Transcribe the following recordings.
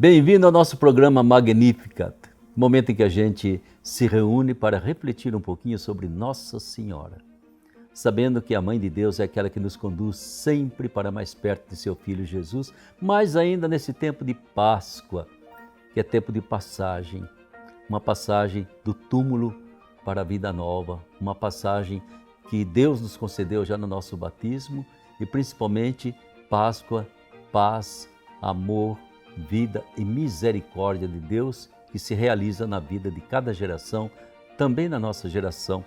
Bem-vindo ao nosso programa Magnificat, momento em que a gente se reúne para refletir um pouquinho sobre Nossa Senhora, sabendo que a Mãe de Deus é aquela que nos conduz sempre para mais perto de seu Filho Jesus, mas ainda nesse tempo de Páscoa, que é tempo de passagem, uma passagem do túmulo para a vida nova, uma passagem que Deus nos concedeu já no nosso batismo e principalmente Páscoa, paz, amor, vida e misericórdia de Deus que se realiza na vida de cada geração, também na nossa geração.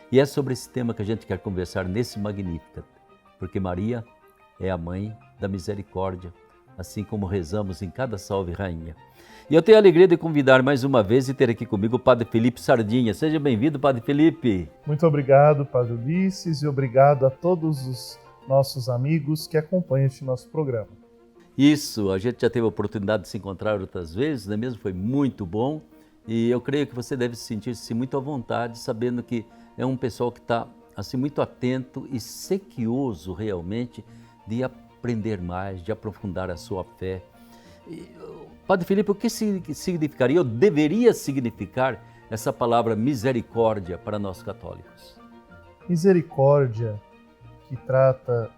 E é sobre esse tema que a gente quer conversar nesse Magnificat, porque Maria é a mãe da misericórdia, assim como rezamos em cada Salve Rainha. E eu tenho a alegria de convidar mais uma vez e ter aqui comigo o Padre Felipe Sardinha. Seja bem-vindo, Padre Felipe. Muito obrigado, Padre Ulisses, e obrigado a todos os nossos amigos que acompanham este nosso programa. Isso, a gente já teve a oportunidade de se encontrar outras vezes, não é mesmo? Foi muito bom e eu creio que você deve sentir-se muito à vontade, sabendo que é um pessoal que está assim, muito atento e sequioso realmente de aprender mais, de aprofundar a sua fé. Padre Felipe, o que significaria ou deveria significar essa palavra misericórdia para nós católicos? Misericórdia, que trata-se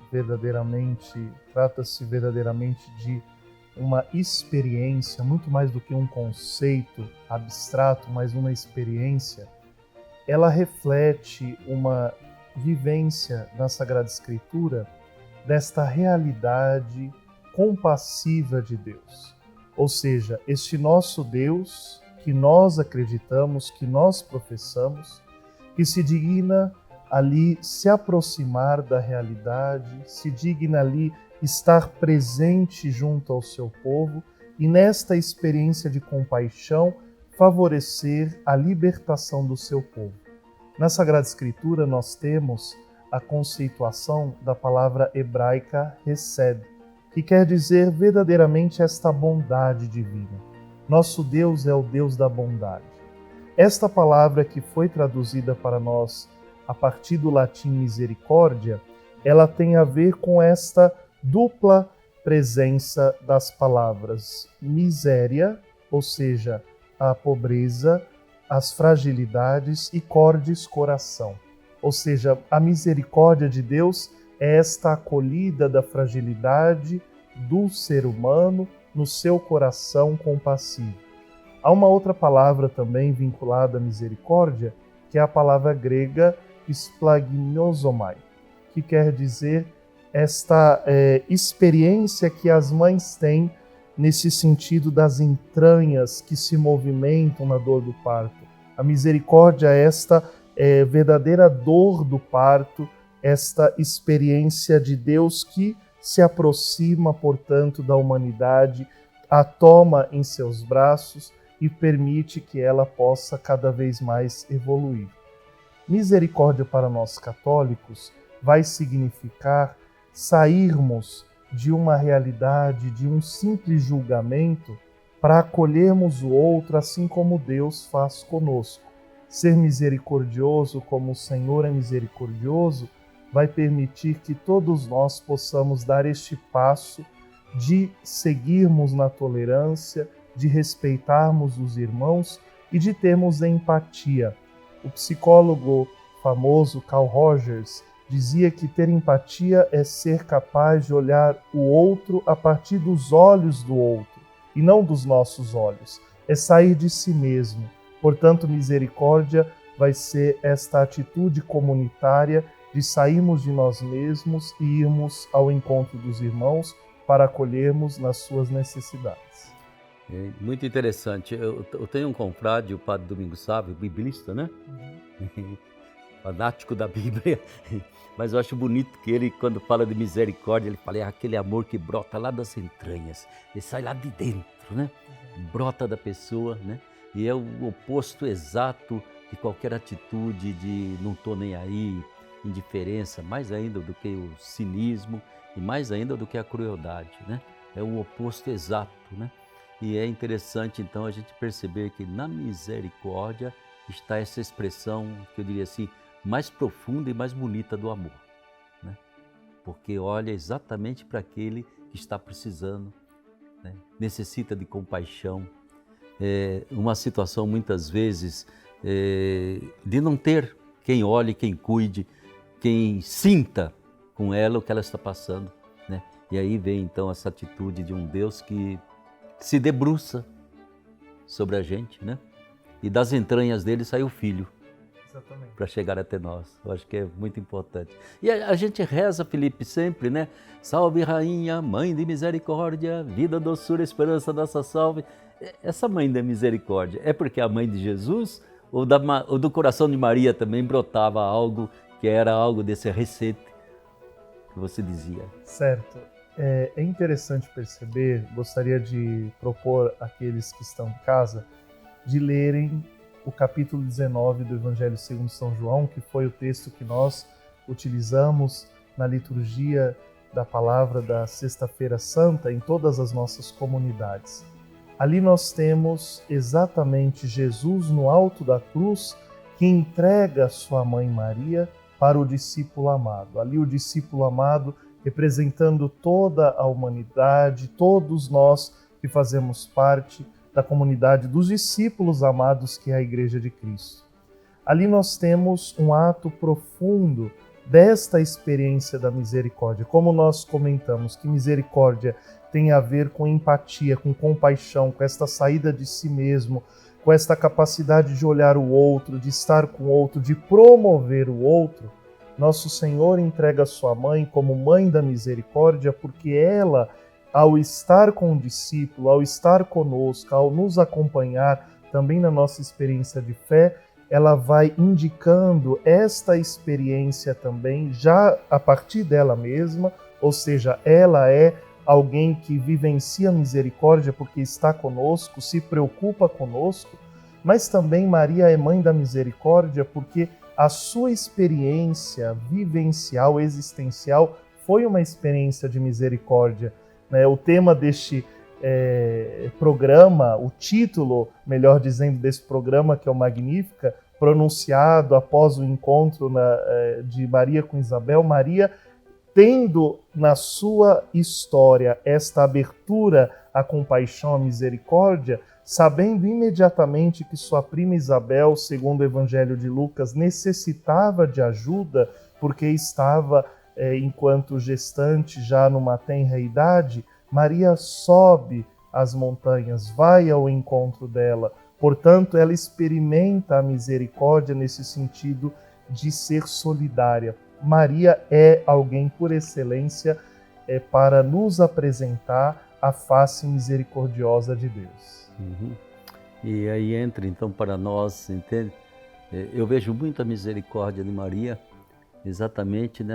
verdadeiramente de uma experiência, muito mais do que um conceito abstrato, mas uma experiência, ela reflete uma vivência na Sagrada Escritura desta realidade compassiva de Deus. Ou seja, este nosso Deus que nós acreditamos, que nós professamos, que se digna ali se aproximar da realidade, se digna ali estar presente junto ao seu povo e nesta experiência de compaixão favorecer a libertação do seu povo. Na Sagrada Escritura nós temos a conceituação da palavra hebraica Hesed, que quer dizer verdadeiramente esta bondade divina. Nosso Deus é o Deus da bondade. Esta palavra que foi traduzida para nós a partir do latim misericórdia, ela tem a ver com esta dupla presença das palavras miséria, ou seja, a pobreza, as fragilidades, e cordis, coração. Ou seja, a misericórdia de Deus é esta acolhida da fragilidade do ser humano no seu coração compassivo. Há uma outra palavra também vinculada à misericórdia, que é a palavra grega splagnosomai, que quer dizer esta experiência que as mães têm nesse sentido das entranhas que se movimentam na dor do parto. A misericórdia é esta verdadeira dor do parto, esta experiência de Deus que se aproxima, portanto, da humanidade, a toma em seus braços e permite que ela possa cada vez mais evoluir. Misericórdia para nós católicos vai significar sairmos de uma realidade, de um simples julgamento, para acolhermos o outro assim como Deus faz conosco. Ser misericordioso como o Senhor é misericordioso vai permitir que todos nós possamos dar este passo de seguirmos na tolerância, de respeitarmos os irmãos e de termos empatia. O psicólogo famoso Carl Rogers dizia que ter empatia é ser capaz de olhar o outro a partir dos olhos do outro e não dos nossos olhos. É sair de si mesmo. Portanto, misericórdia vai ser esta atitude comunitária de sairmos de nós mesmos e irmos ao encontro dos irmãos para acolhermos nas suas necessidades. Muito interessante. Eu tenho um confrade, o Padre Domingos Sávio, biblista, né? Fanático da Bíblia, mas eu acho bonito que ele, quando fala de misericórdia, ele fala, é aquele amor que brota lá das entranhas, ele sai lá de dentro, né? Brota da pessoa, né? E é o oposto exato de qualquer atitude de não tô nem aí, indiferença, mais ainda do que o cinismo e mais ainda do que a crueldade, né? É o oposto exato, né? E é interessante então a gente perceber que na misericórdia está essa expressão, que eu diria assim, mais profunda e mais bonita do amor, né? Porque olha exatamente para aquele que está precisando né? Necessita de compaixão. Uma situação muitas vezes de não ter quem olhe, quem cuide, quem sinta com ela o que ela está passando, né? E aí vem então essa atitude de um Deus que se debruça sobre a gente, né? E das entranhas dele sai o Filho para chegar até nós. Eu acho que é muito importante. E a gente reza, Felipe, sempre, né? Salve Rainha, Mãe de Misericórdia, vida, doçura, esperança, nossa salve. Essa Mãe da Misericórdia é porque a Mãe de Jesus ou do coração de Maria também brotava algo que era algo desse receite que você dizia? Certo. É interessante perceber, gostaria de propor àqueles que estão em casa de lerem o capítulo 19 do Evangelho segundo São João, que foi o texto que nós utilizamos na liturgia da palavra da Sexta-feira Santa em todas as nossas comunidades. Ali nós temos exatamente Jesus no alto da cruz, que entrega sua mãe Maria para o discípulo amado. Ali o discípulo amado representando toda a humanidade, todos nós que fazemos parte da comunidade dos discípulos amados que é a Igreja de Cristo. Ali nós temos um ato profundo desta experiência da misericórdia. Como nós comentamos, que misericórdia tem a ver com empatia, com compaixão, com esta saída de si mesmo, com esta capacidade de olhar o outro, de estar com o outro, de promover o outro. Nosso Senhor entrega a sua mãe como mãe da misericórdia, porque ela, ao estar com o discípulo, ao estar conosco, ao nos acompanhar também na nossa experiência de fé, ela vai indicando esta experiência também, já a partir dela mesma, ou seja, ela é alguém que vivencia a misericórdia porque está conosco, se preocupa conosco, mas também Maria é mãe da misericórdia porque a sua experiência vivencial, existencial, foi uma experiência de misericórdia. O tema deste programa, o título, melhor dizendo, desse programa, que é o Magnífica, pronunciado após o encontro de Maria com Isabel, Maria tendo na sua história esta abertura à compaixão, à misericórdia, sabendo imediatamente que sua prima Isabel, segundo o Evangelho de Lucas, necessitava de ajuda porque estava, enquanto gestante, já numa tenra idade, Maria sobe as montanhas, vai ao encontro dela. Portanto, ela experimenta a misericórdia nesse sentido de ser solidária. Maria é alguém por excelência para nos apresentar a face misericordiosa de Deus. Uhum. E aí entra então para nós, entende? Eu vejo muita misericórdia de Maria exatamente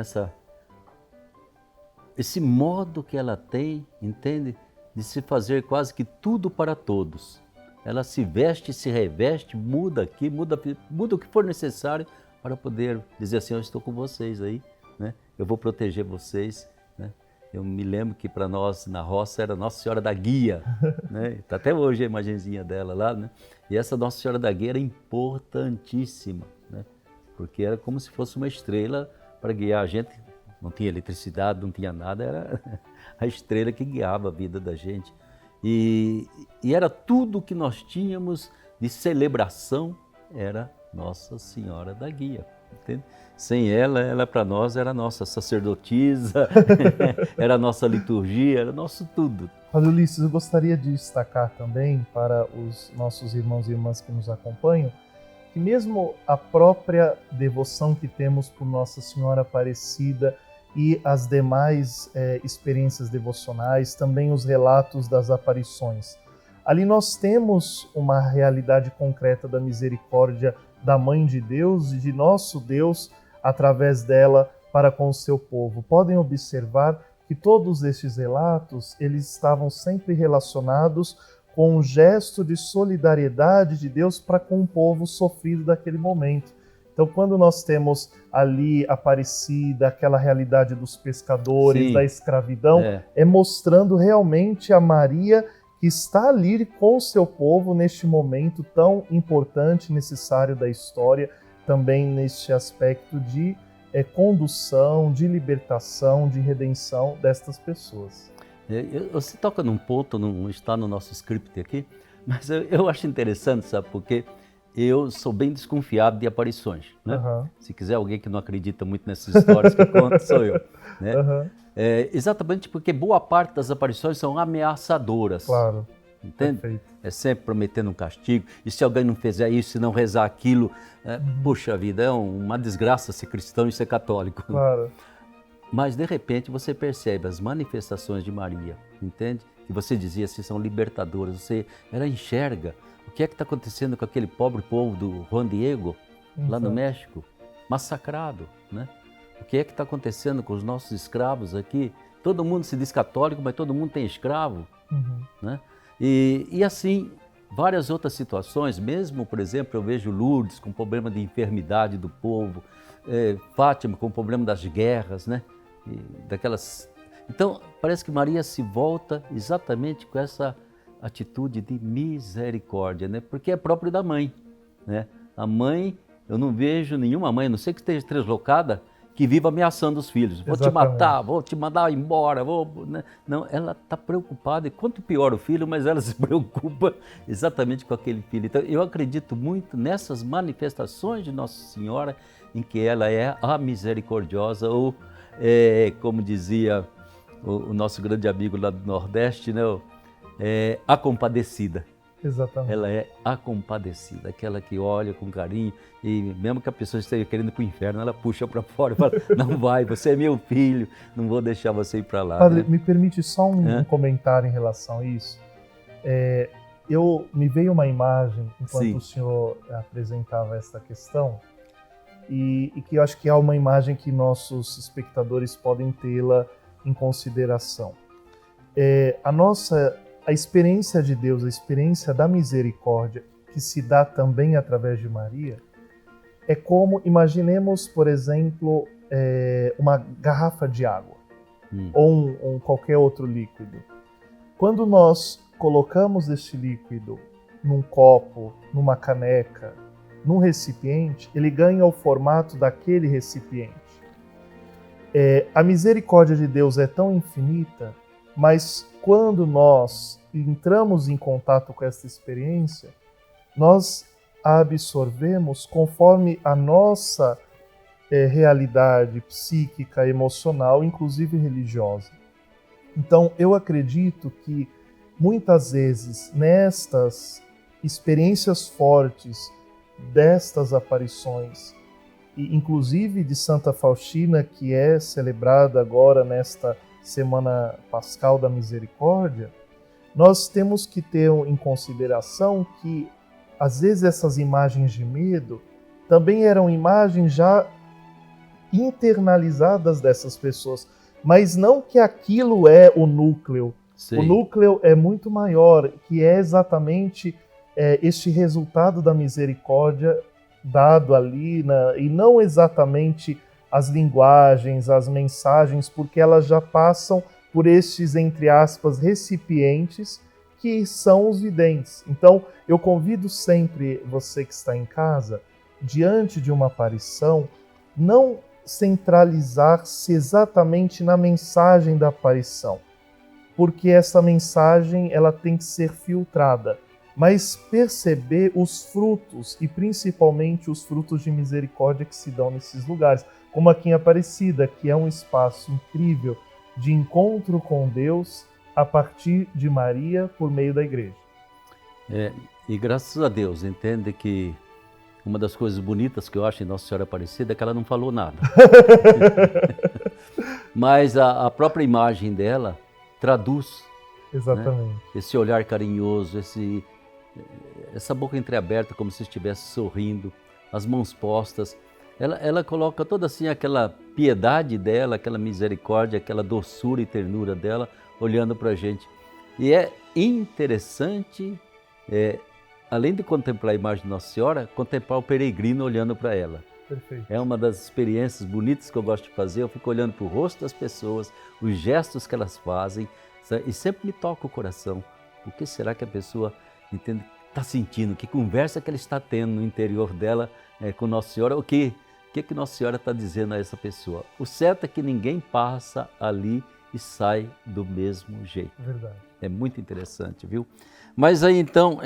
esse modo que ela tem, entende? De se fazer quase que tudo para todos. Ela se veste, se reveste, muda aqui, muda o que for necessário para poder dizer assim, eu estou com vocês aí, né? Eu vou proteger vocês, né? Eu me lembro que para nós na roça era Nossa Senhora da Guia, né? Tá até hoje a imagenzinha dela lá, né? E essa Nossa Senhora da Guia era importantíssima, né? Porque era como se fosse uma estrela para guiar a gente. Não tinha eletricidade, não tinha nada, era a estrela que guiava a vida da gente. E era tudo o que nós tínhamos de celebração, era Nossa Senhora da Guia, entende? Sem ela para nós era a nossa sacerdotisa, era a nossa liturgia, era nosso tudo. Padre Ulisses, eu gostaria de destacar também para os nossos irmãos e irmãs que nos acompanham, que mesmo a própria devoção que temos por Nossa Senhora Aparecida e as demais experiências devocionais, também os relatos das aparições, ali nós temos uma realidade concreta da misericórdia da Mãe de Deus e de nosso Deus através dela para com o seu povo. Podem observar que todos estes relatos, eles estavam sempre relacionados com um gesto de solidariedade de Deus para com o povo sofrido daquele momento. Então, quando nós temos ali Aparecida, aquela realidade dos pescadores, sim, da escravidão, é mostrando realmente a Maria que está ali com o seu povo neste momento tão importante, necessário da história, também neste aspecto de condução, de libertação, de redenção destas pessoas. Você toca num ponto, não está no nosso script aqui, mas eu acho interessante, sabe, porque eu sou bem desconfiado de aparições, né? Uhum. Se quiser alguém que não acredita muito nessas histórias que conto, sou eu, né? Uhum. Exatamente porque boa parte das aparições são ameaçadoras. Claro. Entende? Perfeito. É sempre prometendo um castigo, e se alguém não fizer isso, se não rezar aquilo, puxa vida, é uma desgraça ser cristão e ser católico. Claro. Mas de repente você percebe as manifestações de Maria, entende? Que você dizia assim, são libertadoras, ela enxerga o que é que está acontecendo com aquele pobre povo do Juan Diego, lá no México, massacrado, né? O que é que está acontecendo com os nossos escravos aqui? Todo mundo se diz católico, mas todo mundo tem escravo, né? E assim, várias outras situações, mesmo, por exemplo, eu vejo Lourdes com problema de enfermidade do povo, Fátima com problema das guerras, né? Então, parece que Maria se volta exatamente com essa atitude de misericórdia, né? Porque é próprio da mãe, né? A mãe, eu não vejo nenhuma mãe, a não sei que esteja deslocada, que viva ameaçando os filhos. Vou te matar, vou te mandar embora, né? Não, ela está preocupada, e quanto pior o filho, mas ela se preocupa exatamente com aquele filho. Então, eu acredito muito nessas manifestações de Nossa Senhora, em que ela é a misericordiosa, ou, como dizia o nosso grande amigo lá do Nordeste, né? A compadecida. Exatamente. Ela é a compadecida, aquela que olha com carinho e mesmo que a pessoa esteja querendo ir para o inferno, ela puxa para fora e fala, não vai, você é meu filho, não vou deixar você ir para lá. Padre, né? me permite só um comentário em relação a isso. Me veio uma imagem enquanto Sim. o senhor apresentava essa questão e que eu acho que é uma imagem que nossos espectadores podem tê-la em consideração. A experiência de Deus, a experiência da misericórdia, que se dá também através de Maria, é como, imaginemos, por exemplo, uma garrafa de água ou qualquer outro líquido. Quando nós colocamos este líquido num copo, numa caneca, num recipiente, ele ganha o formato daquele recipiente. A misericórdia de Deus é tão infinita, mas quando nós entramos em contato com essa experiência, nós a absorvemos conforme a nossa realidade psíquica, emocional, inclusive religiosa. Então, eu acredito que muitas vezes nestas experiências fortes destas aparições, e inclusive de Santa Faustina, que é celebrada agora nesta Semana Pascal da Misericórdia, nós temos que ter em consideração que, às vezes, essas imagens de medo também eram imagens já internalizadas dessas pessoas, mas não que aquilo é o núcleo. Sim. O núcleo é muito maior, que é exatamente este resultado da misericórdia dado ali, e não exatamente as linguagens, as mensagens, porque elas já passam por estes, entre aspas, recipientes que são os videntes. Então, eu convido sempre você que está em casa, diante de uma aparição, não centralizar-se exatamente na mensagem da aparição, porque essa mensagem ela tem que ser filtrada, mas perceber os frutos, e principalmente os frutos de misericórdia que se dão nesses lugares, como aqui em Aparecida, que é um espaço incrível de encontro com Deus a partir de Maria por meio da igreja. E graças a Deus, entende que uma das coisas bonitas que eu acho em Nossa Senhora Aparecida é que ela não falou nada. Mas a própria imagem dela traduz, exatamente, né? Esse olhar carinhoso, essa boca entreaberta como se estivesse sorrindo, as mãos postas. Ela coloca toda assim aquela piedade dela, aquela misericórdia, aquela doçura e ternura dela, olhando para a gente. E é interessante, além de contemplar a imagem de Nossa Senhora, contemplar o peregrino olhando para ela. Perfeito. É uma das experiências bonitas que eu gosto de fazer. Eu fico olhando para o rosto das pessoas, os gestos que elas fazem, e sempre me toca o coração. O que será que a pessoa entende, está sentindo? Que conversa que ela está tendo no interior dela com Nossa Senhora? O que Nossa Senhora está dizendo a essa pessoa? O certo é que ninguém passa ali e sai do mesmo jeito. Verdade. É muito interessante, viu? Mas aí então,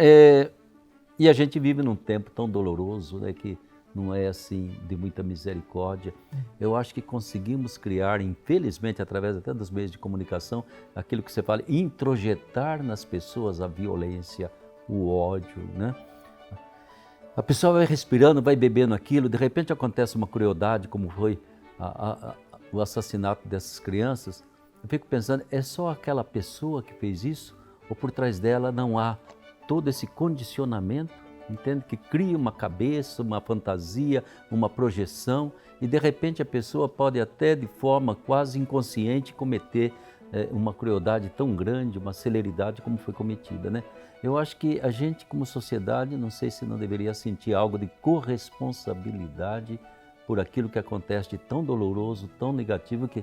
e a gente vive num tempo tão doloroso, né, que não é assim de muita misericórdia. Eu acho que conseguimos criar, infelizmente, através até dos meios de comunicação, aquilo que você fala, introjetar nas pessoas a violência, o ódio, né? A pessoa vai respirando, vai bebendo aquilo, de repente acontece uma crueldade, como foi o assassinato dessas crianças. Eu fico pensando, é só aquela pessoa que fez isso? Ou por trás dela não há todo esse condicionamento? Entende? Que cria uma cabeça, uma fantasia, uma projeção e de repente a pessoa pode até de forma quase inconsciente cometer uma crueldade tão grande, uma celeridade como foi cometida, né? Eu acho que a gente como sociedade, não sei se não deveria sentir algo de corresponsabilidade por aquilo que acontece de tão doloroso, tão negativo que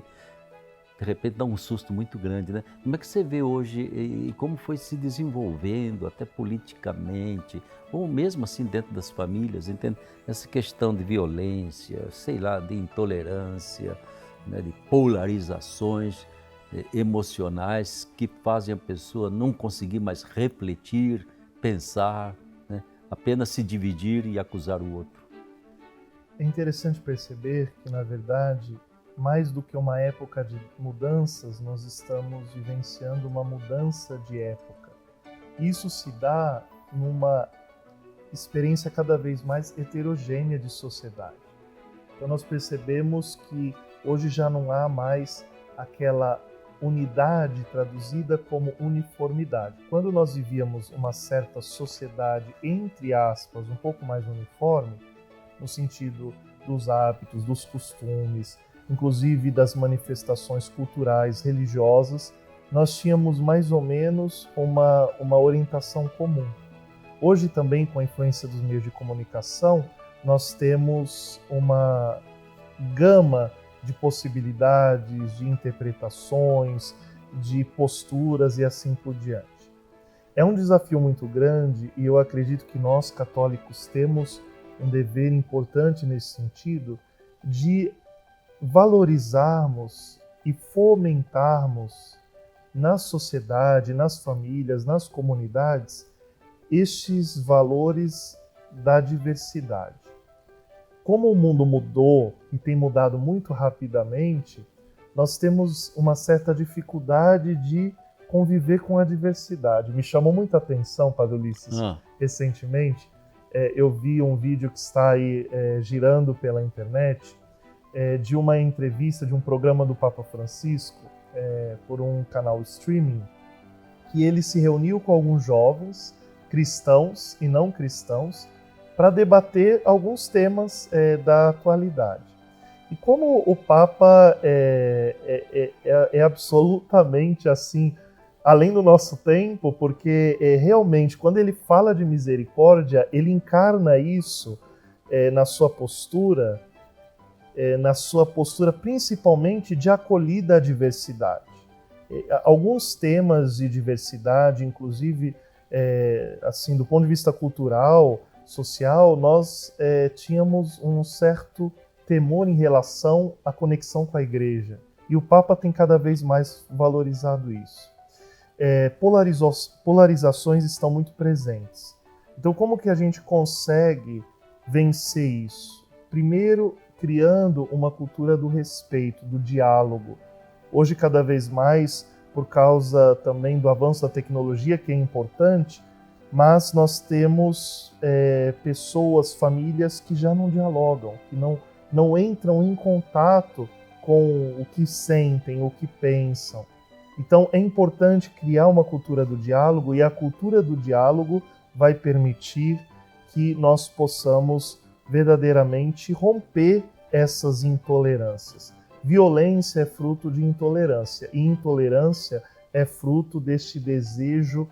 de repente dá um susto muito grande, né? Como é que você vê hoje e como foi se desenvolvendo, até politicamente, ou mesmo assim dentro das famílias, entende? Essa questão de violência, sei lá, de intolerância, né? De polarizações emocionais que fazem a pessoa não conseguir mais refletir, pensar, né? Apenas se dividir e acusar o outro. É interessante perceber que, na verdade, mais do que uma época de mudanças, nós estamos vivenciando uma mudança de época. Isso se dá numa experiência cada vez mais heterogênea de sociedade. Então nós percebemos que hoje já não há mais aquela unidade traduzida como uniformidade. Quando nós vivíamos uma certa sociedade, entre aspas, um pouco mais uniforme, no sentido dos hábitos, dos costumes, inclusive das manifestações culturais, religiosas, nós tínhamos mais ou menos uma orientação comum. Hoje também, com a influência dos meios de comunicação, nós temos uma gama de possibilidades, de interpretações, de posturas e assim por diante. É um desafio muito grande e eu acredito que nós, católicos, temos um dever importante nesse sentido de valorizarmos e fomentarmos na sociedade, nas famílias, nas comunidades, estes valores da diversidade. Como o mundo mudou e tem mudado muito rapidamente, nós temos uma certa dificuldade de conviver com a diversidade. Me chamou muita atenção, Padre Ulisses, recentemente, eu vi um vídeo que está aí girando pela internet, de uma entrevista, de um programa do Papa Francisco, por um canal streaming, que ele se reuniu com alguns jovens, cristãos e não cristãos, para debater alguns temas da atualidade. E como o Papa é absolutamente assim, além do nosso tempo, porque realmente, quando ele fala de misericórdia, ele encarna isso na sua postura principalmente de acolhida à diversidade. Alguns temas de diversidade, inclusive, assim, do ponto de vista cultural, social, nós tínhamos um certo temor em relação à conexão com a Igreja. E o Papa tem cada vez mais valorizado isso. Polarizações estão muito presentes. Então, como que a gente consegue vencer isso? Primeiro, criando uma cultura do respeito, do diálogo. Hoje, cada vez mais, por causa também do avanço da tecnologia, que é importante, mas nós temos pessoas, famílias que já não dialogam, que não entram em contato com o que sentem, o que pensam. Então, é importante criar uma cultura do diálogo, e a cultura do diálogo vai permitir que nós possamos verdadeiramente romper essas intolerâncias. Violência é fruto de intolerância, e intolerância é fruto deste desejo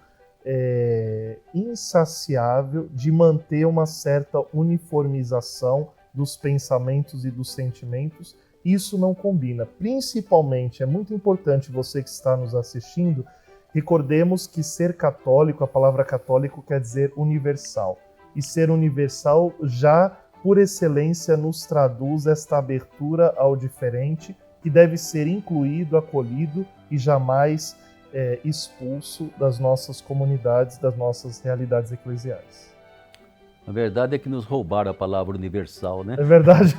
insaciável de manter uma certa uniformização dos pensamentos e dos sentimentos. Isso não combina. Principalmente, é muito importante, você que está nos assistindo, recordemos que ser católico, a palavra católico quer dizer universal. E ser universal já, por excelência, nos traduz esta abertura ao diferente que deve ser incluído, acolhido e jamais expulso das nossas comunidades, das nossas realidades eclesiais. A verdade é que nos roubaram a palavra universal, né? É verdade.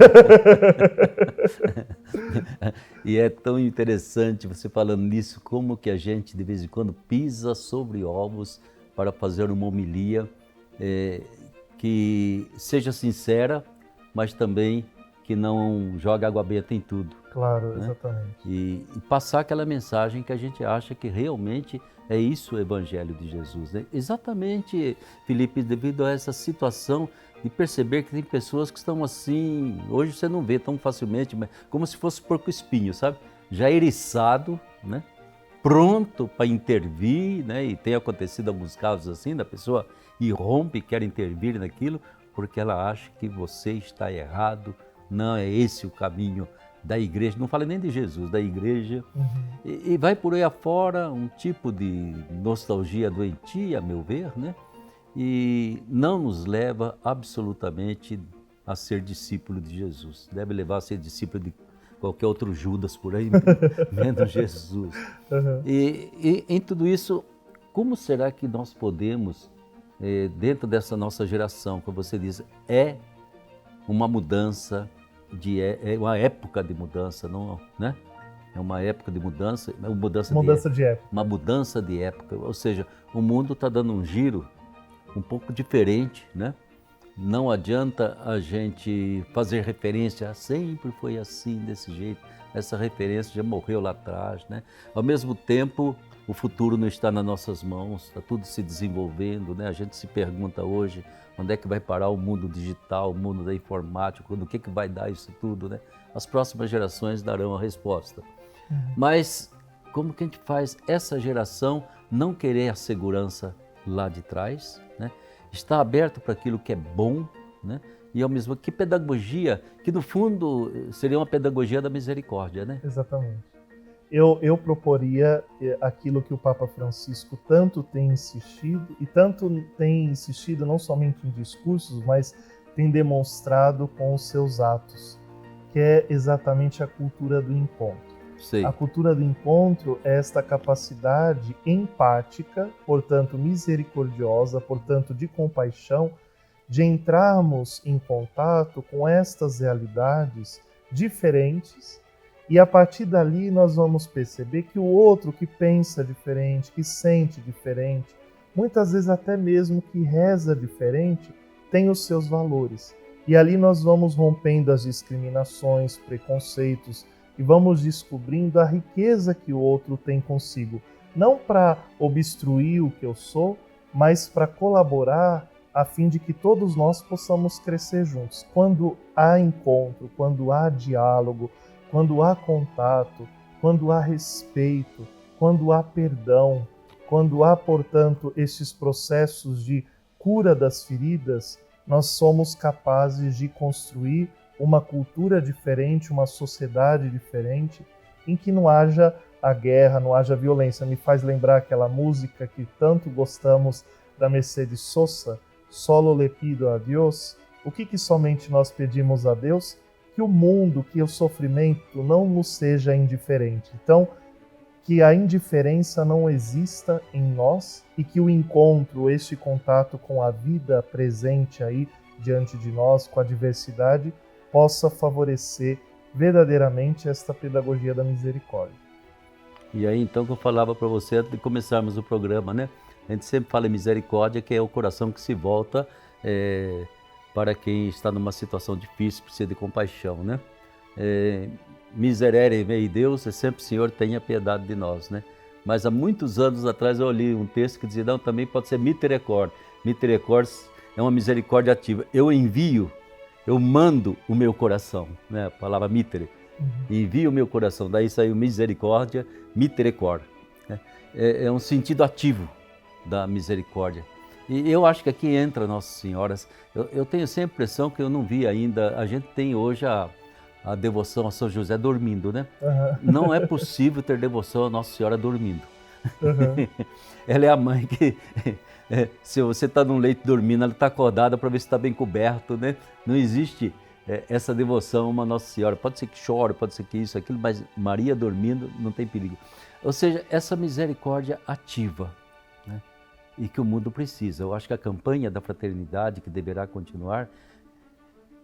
E é tão interessante você falando nisso, como que a gente de vez em quando pisa sobre ovos para fazer uma homilia que seja sincera, mas também que não jogue água benta em tudo. Claro, né? exatamente. E passar aquela mensagem que a gente acha que realmente é isso o Evangelho de Jesus. Né? Exatamente, Felipe, devido a essa situação de perceber que tem pessoas que estão assim, hoje você não vê tão facilmente, mas como se fosse porco-espinho, sabe? Já eriçado, né? Pronto para intervir, né? E tem acontecido alguns casos assim, da pessoa irrompe e quer intervir naquilo, porque ela acha que você está errado, não é esse o caminho da igreja, não fala nem de Jesus, da igreja, e vai por aí afora um tipo de nostalgia doentia, a meu ver, né? E não nos leva absolutamente a ser discípulo de Jesus. Deve levar a ser discípulo de qualquer outro Judas por aí, menos Jesus. E em tudo isso, como será que nós podemos, dentro dessa nossa geração, como você diz, é uma mudança, é uma época de mudança, não, né? É uma época de mudança, uma mudança de época, ou seja, o mundo está dando um giro um pouco diferente, né? Não adianta a gente fazer referência, sempre foi assim, desse jeito, essa referência já morreu lá atrás, né? Ao mesmo tempo, o futuro não está nas nossas mãos, está tudo se desenvolvendo, né? A gente se pergunta hoje, onde é que vai parar o mundo digital, o mundo da informática, no que vai dar isso tudo, né? As próximas gerações darão a resposta. Mas como que a gente faz essa geração não querer a segurança lá de trás, né? Está aberto para aquilo que é bom, né? E ao mesmo tempo, que pedagogia, que no fundo seria uma pedagogia da misericórdia, né? Exatamente. Eu proporia aquilo que o Papa Francisco tanto tem insistido, e tanto tem insistido não somente em discursos, mas tem demonstrado com os seus atos, que é exatamente a cultura do encontro. Sei. A cultura do encontro é esta capacidade empática, portanto misericordiosa, portanto de compaixão, de entrarmos em contato com estas realidades diferentes, e a partir dali nós vamos perceber que o outro que pensa diferente, que sente diferente, muitas vezes até mesmo que reza diferente, tem os seus valores. E ali nós vamos rompendo as discriminações, preconceitos, e vamos descobrindo a riqueza que o outro tem consigo. Não para obstruir o que eu sou, mas para colaborar a fim de que todos nós possamos crescer juntos. Quando há encontro, quando há diálogo, quando há contato, quando há respeito, quando há perdão, quando há, portanto, esses processos de cura das feridas, nós somos capazes de construir uma cultura diferente, uma sociedade diferente, em que não haja a guerra, não haja violência. Me faz lembrar aquela música que tanto gostamos da Mercedes Sosa, Solo le pido a Dios. O que somente nós pedimos a Deus? Que o mundo, que o sofrimento não nos seja indiferente. Então, que a indiferença não exista em nós e que o encontro, este contato com a vida presente aí diante de nós, com a diversidade, possa favorecer verdadeiramente esta pedagogia da misericórdia. E aí então que eu falava para você antes de começarmos o programa, né? A gente sempre fala em misericórdia, que é o coração que se volta para quem está numa situação difícil, precisa de compaixão, né? Miserere mei Deus, é sempre Senhor, tenha piedade de nós, né? Mas há muitos anos atrás eu li um texto que dizia, não, também pode ser misericórdia. Misericórdia é uma misericórdia ativa. Eu mando o meu coração, né? A palavra mitere, envio o meu coração, daí saiu misericórdia, misericórdia. Né? É um sentido ativo da misericórdia. E eu acho que aqui entra Nossa Senhora. Eu tenho sempre a impressão que eu não vi ainda, a gente tem hoje a devoção a São José dormindo, né? Não é possível ter devoção a Nossa Senhora dormindo. Ela é a mãe que... se você está num leito dormindo, ela está acordada para ver se está bem coberto, né? Não existe essa devoção a uma Nossa Senhora. Pode ser que chore, pode ser que isso, aquilo, mas Maria dormindo não tem perigo. Ou seja, essa misericórdia ativa, né? E que o mundo precisa. Eu acho que a campanha da fraternidade, que deverá continuar,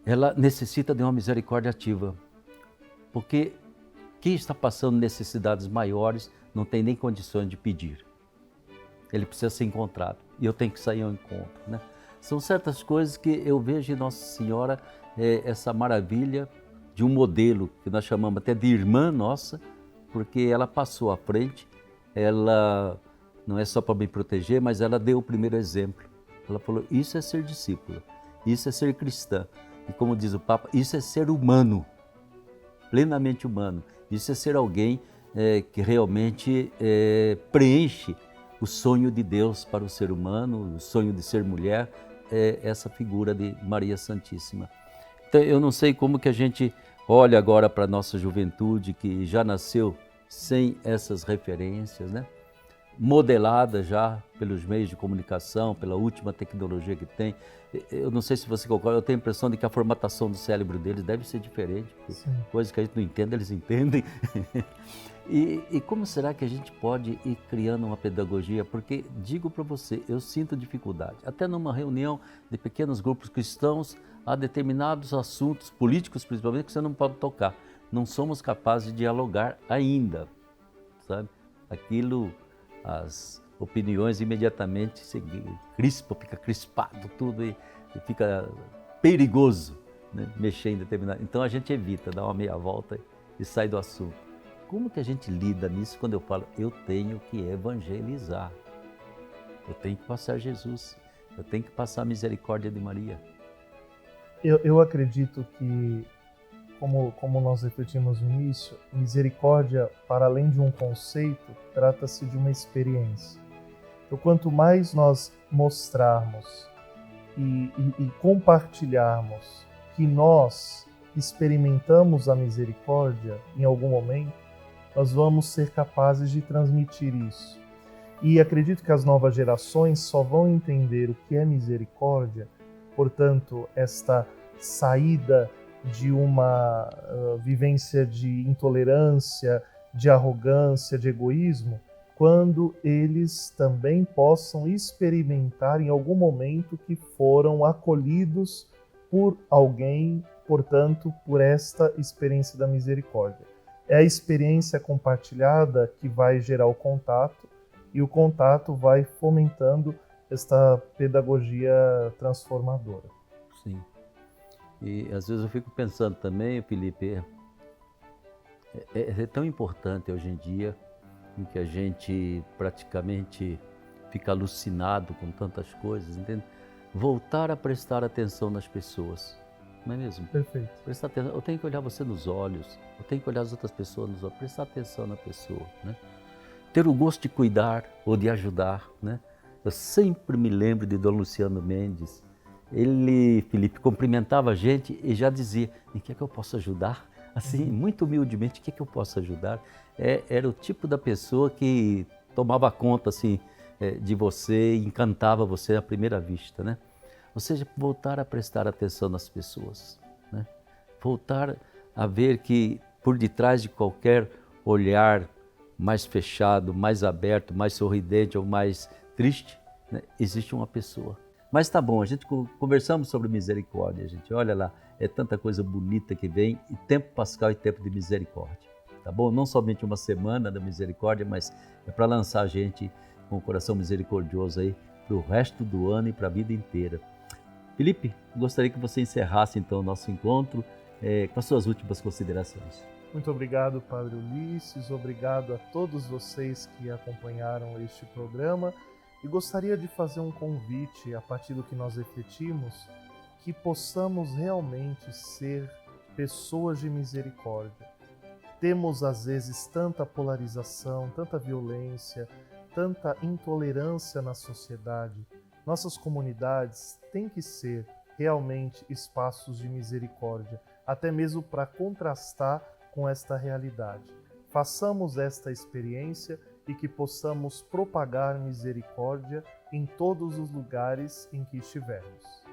ela necessita de uma misericórdia ativa. Porque quem está passando necessidades maiores não tem nem condições de pedir. Ele precisa ser encontrado e eu tenho que sair ao encontro, né? São certas coisas que eu vejo em Nossa Senhora, essa maravilha de um modelo que nós chamamos até de irmã nossa, porque ela passou à frente, ela não é só para me proteger, mas ela deu o primeiro exemplo. Ela falou, isso é ser discípula, isso é ser cristã. E como diz o Papa, isso é ser humano, plenamente humano. Isso é ser alguém que realmente preenche o sonho de Deus para o ser humano, o sonho de ser mulher, é essa figura de Maria Santíssima. Então, eu não sei como que a gente olha agora para a nossa juventude, que já nasceu sem essas referências, né? Modelada já pelos meios de comunicação, pela última tecnologia que tem. Eu não sei se você concorda, eu tenho a impressão de que a formatação do cérebro deles deve ser diferente, porque coisas que a gente não entende, eles entendem. E como será que a gente pode ir criando uma pedagogia? Porque, digo para você, eu sinto dificuldade. Até numa reunião de pequenos grupos cristãos, há determinados assuntos, políticos principalmente, que você não pode tocar. Não somos capazes de dialogar ainda, sabe? Aquilo, as opiniões imediatamente se crispa, fica crispado tudo e fica perigoso, né? Mexer em determinado... Então a gente evita, dá uma meia volta e sai do assunto. Como que a gente lida nisso quando eu falo, eu tenho que evangelizar, eu tenho que passar Jesus, eu tenho que passar a misericórdia de Maria? Eu acredito que, como nós refletimos no início, misericórdia, para além de um conceito, trata-se de uma experiência. Então, quanto mais nós mostrarmos e compartilharmos que nós experimentamos a misericórdia em algum momento, nós vamos ser capazes de transmitir isso. E acredito que as novas gerações só vão entender o que é misericórdia, portanto, esta saída de uma vivência de intolerância, de arrogância, de egoísmo, quando eles também possam experimentar em algum momento que foram acolhidos por alguém, portanto, por esta experiência da misericórdia. É a experiência compartilhada que vai gerar o contato, e o contato vai fomentando esta pedagogia transformadora. Sim. E às vezes eu fico pensando também, Felipe, é tão importante hoje em dia, em que a gente praticamente fica alucinado com tantas coisas, entende? Voltar a prestar atenção nas pessoas. Não é mesmo? Perfeito. Prestar atenção. Eu tenho que olhar você nos olhos, eu tenho que olhar as outras pessoas nos olhos, prestar atenção na pessoa, né? Ter o gosto de cuidar ou de ajudar, né? Eu sempre me lembro de Dom Luciano Mendes. Ele, Felipe, cumprimentava a gente e já dizia, em que é que eu posso ajudar? Assim, muito humildemente, o que é que eu posso ajudar? Era o tipo da pessoa que tomava conta, assim, de você, encantava você à primeira vista, né? Ou seja, voltar a prestar atenção nas pessoas, né? Voltar a ver que por detrás de qualquer olhar mais fechado, mais aberto, mais sorridente ou mais triste, né, existe uma pessoa. Mas tá bom, a gente conversamos sobre misericórdia, gente. Olha lá, é tanta coisa bonita que vem, e tempo pascal e tempo de misericórdia, tá bom? Não somente uma semana da misericórdia, mas é para lançar a gente com o coração misericordioso aí para o resto do ano e para a vida inteira. Felipe, gostaria que você encerrasse então o nosso encontro com as suas últimas considerações. Muito obrigado, Padre Ulisses, obrigado a todos vocês que acompanharam este programa, e gostaria de fazer um convite, a partir do que nós refletimos, que possamos realmente ser pessoas de misericórdia. Temos às vezes tanta polarização, tanta violência, tanta intolerância na sociedade. Nossas comunidades têm que ser realmente espaços de misericórdia, até mesmo para contrastar com esta realidade. Façamos esta experiência e que possamos propagar misericórdia em todos os lugares em que estivermos.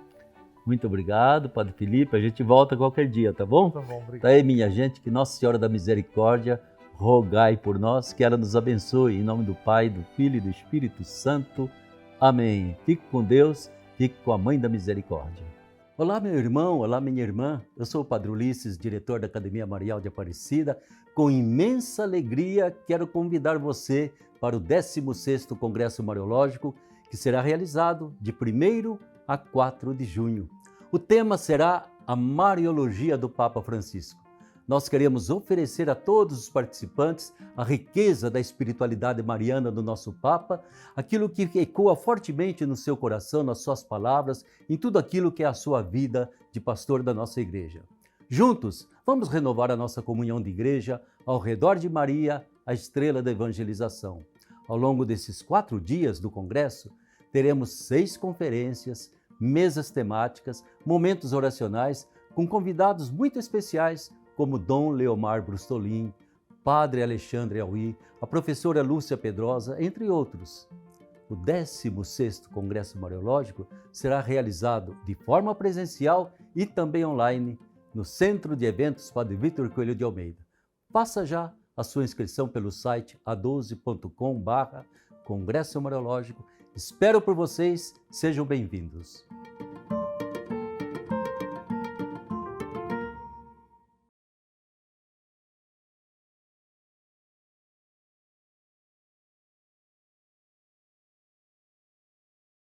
Muito obrigado, Padre Felipe. A gente volta qualquer dia, tá bom? Tá bom, obrigado. Tá aí, minha gente, que Nossa Senhora da Misericórdia rogai por nós, que ela nos abençoe. Em nome do Pai, do Filho e do Espírito Santo. Amém. Fique com Deus, fique com a Mãe da Misericórdia. Olá, meu irmão, olá, minha irmã. Eu sou o Padre Ulisses, diretor da Academia Marial de Aparecida. Com imensa alegria, quero convidar você para o 16º Congresso Mariológico, que será realizado de 1º a 4 de junho. O tema será a Mariologia do Papa Francisco. Nós queremos oferecer a todos os participantes a riqueza da espiritualidade mariana do nosso Papa, aquilo que ecoa fortemente no seu coração, nas suas palavras, em tudo aquilo que é a sua vida de pastor da nossa igreja. Juntos, vamos renovar a nossa comunhão de igreja ao redor de Maria, a estrela da evangelização. Ao longo desses 4 dias do congresso, teremos 6 conferências, mesas temáticas, momentos oracionais com convidados muito especiais como Dom Leomar Brustolin, Padre Alexandre Auí, a professora Lúcia Pedrosa, entre outros. O 16º Congresso Mariológico será realizado de forma presencial e também online no Centro de Eventos Padre Vítor Coelho de Almeida. Faça já a sua inscrição pelo site a12.com/Congresso Mariológico. Espero por vocês, sejam bem-vindos.